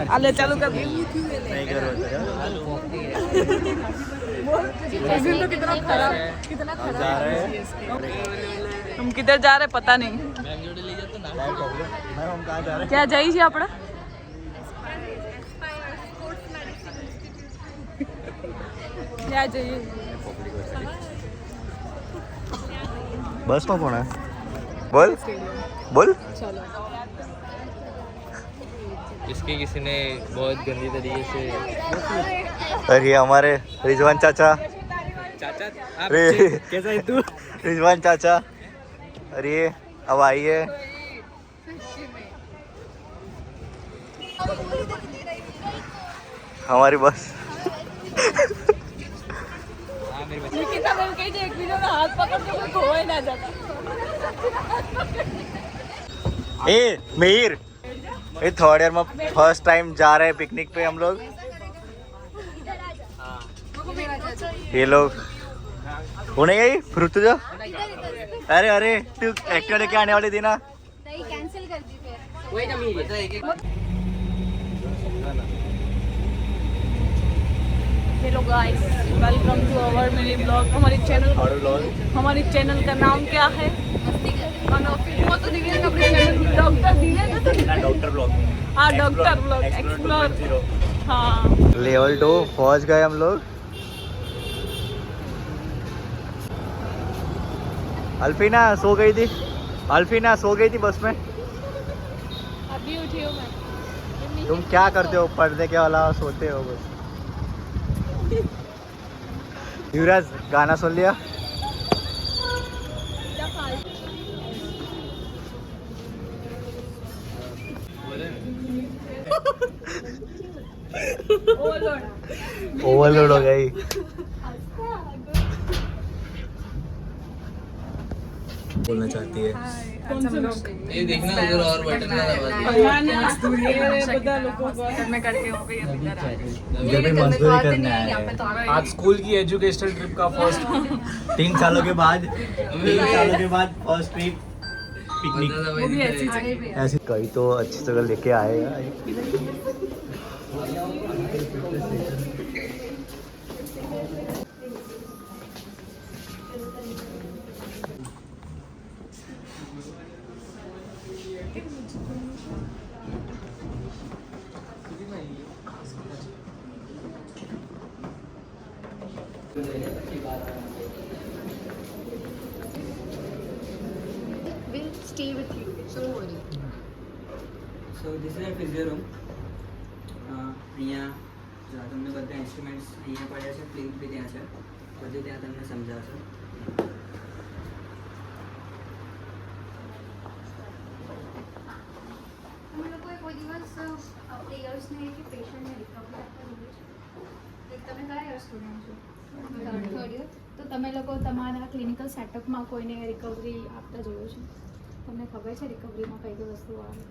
आले चालू कर दी। तो कितना खराब हम किधर जा रहे पता नहीं। क्या जाइए આપણે क्या जाइए बस में कौन है बोल बोल चलो इसके किसी ने बहुत गंदी तरीके से अरे हमारे रिजवान चाचा अरे कैसा है तू रिजवान चाचा अरे अब आइए हमारी बस निकिता मैम कही थी एक वीडियो में हाथ पकड़ के कोई खोए ना जाता। ए मीर ये थर्ड ईयर में फर्स्ट टाइम जा रहे हैं पिकनिक पे हम लोग। ये लोग वो नहीं गई फ्रूट तुझे अरे अरे तू एक्टिवा लेके आने वाली थी ना नहीं कैंसिल कर दी फिर वही ना मीर hello guys welcome to our mini blog. हमारी चैनल का नाम क्या है? वो तो दिखेगा अपने चैनल डॉक्टर दिखेगा तो डॉक्टर ब्लॉग हाँ डॉक्टर ब्लॉग एक्सप्लोर हाँ लेवल 2 पहुंच गए हम लोग। अल्फीना सो गई थी बस में। अभी उठी हूँ मैं। तुम क्या करते हो पढ़ने के अलावा सोते हो बस। युवराज गाना सुन लिया ओवरलोड हो गई। बोलना चाहती है ये देखना उधर और बटन ना दबा इधर पे मजदूरी करने आए हैं। आज स्कूल की एजुकेशनल ट्रिप का फर्स्ट 3 सालों के बाद फर्स्ट ट्रिप पिकनिक ऐसी कई तो अच्छी जगह लेके आए यार। will stay with you so worry So this is a physio room. અહીંયા જો તમને બધા ઇન્સ્ટ્રુમેન્ટ્સ અહીંયા પડ્યા છે પ્લિંથ બી ત્યાં છે બધું ત્યાં તમને સમજાવશે અમે લોકોએ કોઈ દિવસ પ્લેયર્સને કે પેશન્ટને રિકવરી આપતા જોઈએ છે તમે કયા યર સ્ટુડન્ટ છો થર્ડ યર તો તમે લોકો તમારા ક્લિનિકલ સેટઅપમાં કોઈને રિકવરી આપતા જોયું છે તમને ખબર છે રિકવરીમાં કઈ કઈ વસ્તુઓ આવે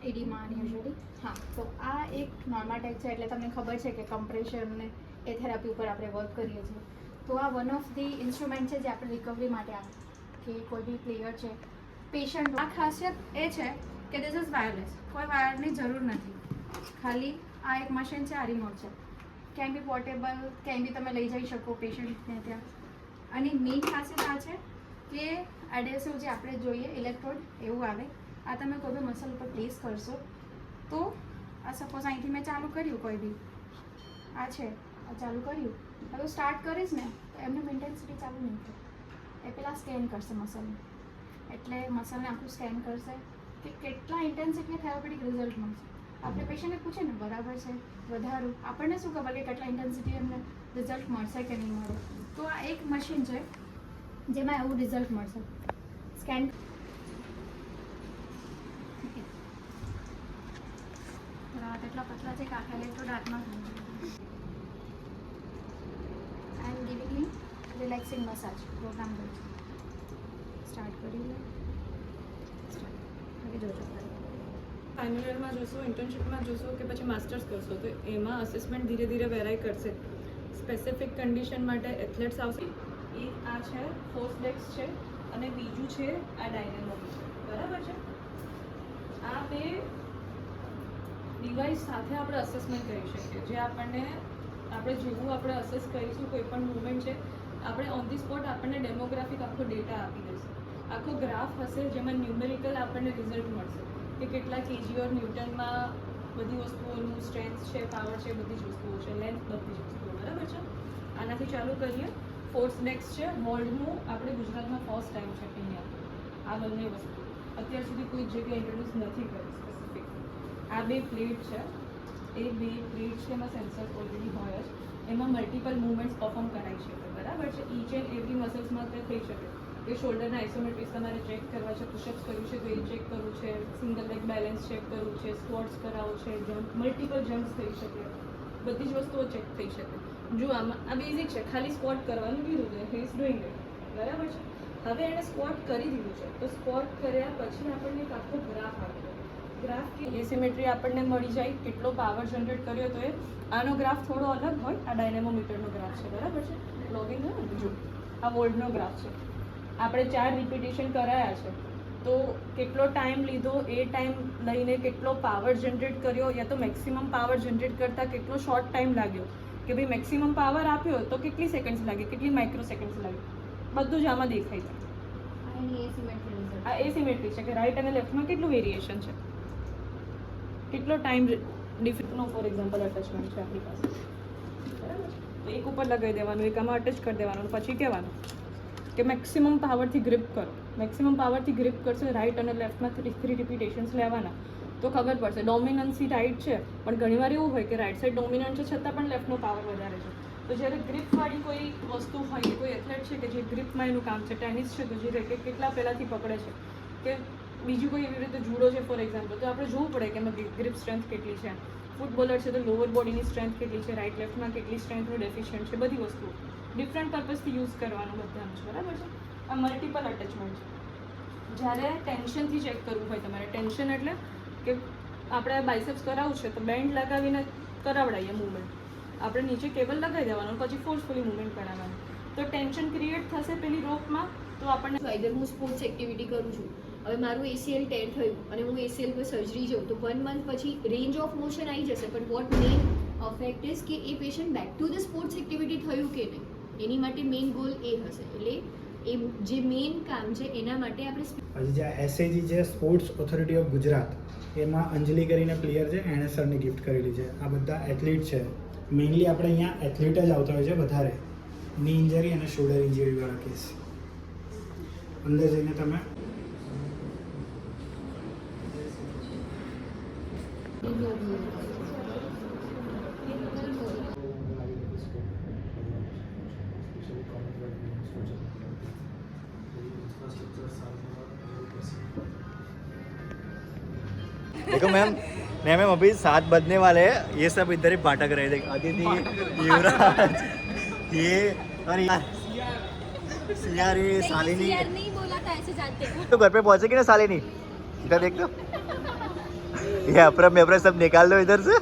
એડીમાં યુઝ્યુઅલી હા તો આ એક નોર્મલ ટાઈપ છે એટલે તમને ખબર છે કે કમ્પ્રેશન ને એ થેરાપી ઉપર આપણે વર્ક કરીએ છીએ તો આ વન ઓફ ધી ઇન્સ્ટ્રુમેન્ટ છે જે આપણે રિકવરી માટે આવે કે કોઈ બી પ્લેયર છે પેશન્ટ આ ખાસિયત એ છે કે ધીસ ઇઝ વાયરલેસ કોઈ વાયરની જરૂર નથી ખાલી આ એક મશીન છે આ રિમોટ છે ક્યાંય બી પોર્ટેબલ ક્યાંય બી તમે લઈ જઈ શકો પેશન્ટને ત્યાં અને મેઇન ખાસિયત આ છે કે એડેસિવ જે આપણે જોઈએ ઇલેક્ટ્રોડ એવું આવે આ તમે કોઈ બી મસલ ઉપર પ્લેસ કરશો તો આ સપોઝ અહીંથી મેં ચાલુ કર્યું કોઈ બી આ છે આ ચાલુ કર્યું હવે સ્ટાર્ટ કરીશ ને તો એમની ઇન્ટેન્સિટી ચાલુ નહીં થાય એ પહેલાં સ્કેન કરશે મસલને એટલે મસલને આખું સ્કેન કરશે કે કેટલા ઇન્ટેન્સિટી થેરાપેટિક રિઝલ્ટ મળશે આપણે પેશન્ટને પૂછે ને બરાબર છે વધારું આપણને શું ખબર કે કેટલા ઇન્ટેન્સિટી એમને રિઝલ્ટ મળશે કે નહીં મળે તો આ એક મશીન છે જેમાં એવું રિઝલ્ટ મળશે સ્કેન એટલા પતલા છે કે આખા ઇલેક્ટ્રોડ હાથમાં I am giving relaxing massage programme કરું છું સ્ટાર્ટ કરી લે હવે જોજો ફાઇનલ યરમાં જોશો ઇન્ટર્નશિપમાં જોશો કે પછી માસ્ટર્સ કરશો તો એમાં અસેસમેન્ટ ધીરે ધીરે વેરાઈ કરશે સ્પેસિફિક કન્ડિશન માટે એથ્લેટ્સ આવશે એ આ છે ફોર્સ લેગ્સ છે અને બીજું છે આ ડાયનેમો બરાબર છે ડિવાઇસ સાથે આપણે અસેસમેન્ટ કરી શકીએ, જે આપણને આપણે જેવું આપણે અસેસ કરીશું કોઈ પણ મુવમેન્ટ છે, આપણે ઓન ધી સ્પોટ આપણને ડેમોગ્રાફિક આખો ડેટા આપી દેશે. આખો ગ્રાફ હશે જેમાં ન્યુમેરિકલ આપણને રિઝલ્ટ મળશે કે કેટલા કેજી ઓર ન્યૂટનમાં બધી વસ્તુઓનું સ્ટ્રેન્થ છે, પાવર છે, બધી જ વસ્તુઓ છે, લેન્થ બધી જ વસ્તુઓ, બરાબર છે. આનાથી ચાલુ કરીએ. ફોર્સ નેક્સ્ટ છે મોલ્ડનું. આપણે ગુજરાતમાં ફર્સ્ટ ટાઈમ છે અહીંયા આ બંને વસ્તુ અત્યાર સુધી કોઈ જગ્યાએ ઇન્ટ્રોડ્યુસ નથી કરી સ્પેસિફિક. આ 2 પ્લેટ છે, એ 2 પ્લેટ છે, એમાં સેન્સર ઓલરેડી હોય જ, એમાં મલ્ટિપલ મૂવમેન્ટ્સ પરફોર્મ કરાવી શકે, બરાબર છે. ઈચ એન્ડ એવરી મસલ્સમાં તે થઈ શકે કે શોલ્ડરના આઇસોમેટ્રિક્સ તમારે ચેક કરવા છે, પુશઅપ્સ કરવું છે તો એ ચેક કરવું છે, સિંગલ લેગ બેલેન્સ ચેક કરવું છે, સ્ક્વોટ્સ કરાવવું છે, જમ્પ, મલ્ટિપલ જમ્પ્સ થઈ શકે, બધી જ વસ્તુઓ ચેક થઈ શકે. જો આમાં આ બેઝિક છે, ખાલી સ્ક્વોટ કરવાનું કીધું છે, હી ઇઝ ડુઈંગ ઇટ, બરાબર છે. હવે એણે સ્ક્વોટ કરી દીધું છે, તો સ્ક્વોટ કર્યા પછી આપણને એક આખો ગ્રાફ આવે. ગ્રાફ કે એસિમેટ્રી આપણને મળી જાય, કેટલો પાવર જનરેટ કર્યો તો એ. આનો ગ્રાફ થોડો અલગ હોય, આ ડાયનેમોમીટરનો ગ્રાફ છે, બરાબર છે. લોગિંગ હોય ને, જો આ વોલ્ટનો ગ્રાફ છે. આપણે 4 રિપીટેશન કરાયા છે, તો કેટલો ટાઈમ લીધો, એ ટાઈમ લઈને કેટલો પાવર જનરેટ કર્યો, યા તો મેક્સિમમ પાવર જનરેટ કરતાં કેટલો શોર્ટ ટાઈમ લાગ્યો, કે ભાઈ મેક્સિમમ પાવર આપ્યો તો કેટલી સેકન્ડ્સ લાગે, કેટલી માઇક્રો સેકન્ડ્સ લાગે, બધું જ આમાં દેખાઈ જાય. આ એસિમેટ્રી છે કે રાઈટ અને લેફ્ટમાં કેટલું વેરિએશન છે, કેટલો ટાઈમ ડિફરન્સનો ફોર એક્ઝામ્પલ અટેચમેન્ટ છે આપણી પાસે, બરાબર. તો એક ઉપર લગાવી દેવાનું, એક આમાં અટેચ કરી દેવાનું, પછી કહેવાનું કે મેક્સિમમ પાવરથી ગ્રીપ કરો. મેક્સિમમ પાવરથી ગ્રીપ કરશે, રાઈટ અને લેફ્ટમાં 3 રિપીટેશન્સ લેવાના, તો ખબર પડશે. ડોમિનન્સી રાઈટ છે, પણ ઘણીવાર એવું હોય કે રાઈટ સાઈડ ડોમિનન્ટ છે છતાં પણ લેફ્ટનો પાવર વધારે છે. તો જ્યારે ગ્રીપવાળી કોઈ વસ્તુ હોય, કોઈ એથ્લેટ છે કે જે ગ્રીપમાં એનું કામ છે, ટેનિસ છે તો જે રેકેટ કેટલા પહેલાંથી પકડે છે, કે બીજું કોઈ એવી રીતે જુડો છે ફોર એક્ઝામ્પલ, તો આપણે જોવું પડે કે એમાં ગ્રીપ સ્ટ્રેન્થ કેટલી છે. ફૂટબોલર છે તો લોઅર બોડીની સ્ટ્રેન્થ કેટલી છે, રાઈટ લેફ્ટમાં કેટલી સ્ટ્રેન્થનું ડેફિશિયન્ટ છે, બધી વસ્તુઓ ડિફરન્ટ પર્પઝથી યુઝ કરવાનું બધાનું છે, બરાબર છે. આ મલ્ટિપલ અટેચમેન્ટ છે. જ્યારે ટેન્શનથી ચેક કરવું હોય તમારે, ટેન્શન એટલે કે આપણે બાઇસેપ્સ કરાવવું છે તો બેન્ડ લગાવીને કરાવડાવીએ મૂવમેન્ટ, આપણે નીચે કેબલ લગાવી દેવાનું, પછી ફોર્સફુલી મૂવમેન્ટ કરાવવાનું, તો ટેન્શન ક્રિએટ થશે પેલી રોપમાં, તો આપણને અગર હું સ્પોર્ટ્સ એક્ટિવિટી કરું છું, હવે મારું ACL ટેર થયું અને હું ACL પર સર્જરી જાઉં તો 1 મંથ પછી રેન્જ ઓફ મોશન આવી જશે, પણ વોટ મેઇન અફેક્ટ ઇઝ કે એ patient back to the sports activity થયું કે નહીં, એની માટે મેઇન ગોલ એ હશે. એટલે એ જે મેઇન કામ છે એના માટે આપણે હજી જે SAG છે સ્પોર્ટ્સ ઓથોરિટી ઓફ ગુજરાત, એમાં અંજલિ કરીને પ્લેયર છે, એણે સરને ગિફ્ટ કરેલી છે. આ બધા એથ્લીટ છે, મેઇનલી આપણે અહીંયા એથ્લીટ જ આવતા હોય છે વધારે, ની ઇન્જરી અને શોલ્ડર ઇન્જરીવાળા કેસ. અંદર જઈને તમે देखो मैम अभी 7 बजने वाले हैं, ये सब इधर ही भटक रहे थे. अदिति, युवराज, ये और यार ये शालिनी नहीं बोला था ऐसे जाते हैं. तो घर पे पहुंचेगी ना शालिनी, इधर देख दो, ये अप्रम में सब निकाल दो इधर से.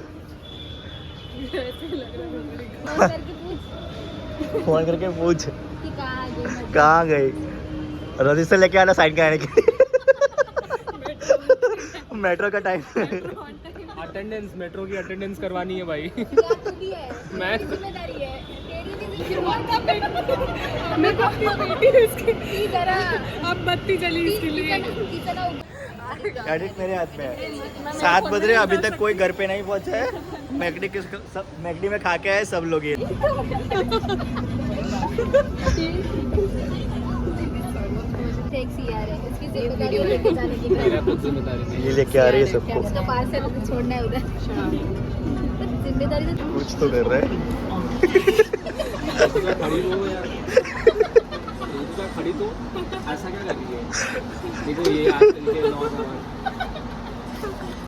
फोन करके पूछ कि कहाँ गई. रजिस्टर लेके आना साइन कराने के लिए. मेट्रो का टाइम. अटेंडेंस, मेट्रो की अटेंडेंस करवानी है भाई. मैं जिम्मेदारी है तेरी भी अब बत्ती जली इसके लिए. क्रेडिट मेरे हाथ में है. 7 बज रहे, अभी तक कोई घर पे नहीं पहुंचा है. मैकडी में खा के आए सब लोग. ये टैक्सी आ रहे हैं, इसकी जिम्मेदारी लेके जाने की. मेरा खुद जिम्मेदारी नहीं. ये लेके आ रही है सबको. उसका पार्सल छोड़ना है उधर. जिम्मेदारी तो कुछ तो कर रहा है. खड़ी हो यार, खड़ी तो ऐसा क्या कर रही है. देखो ये आजकल के नौजवान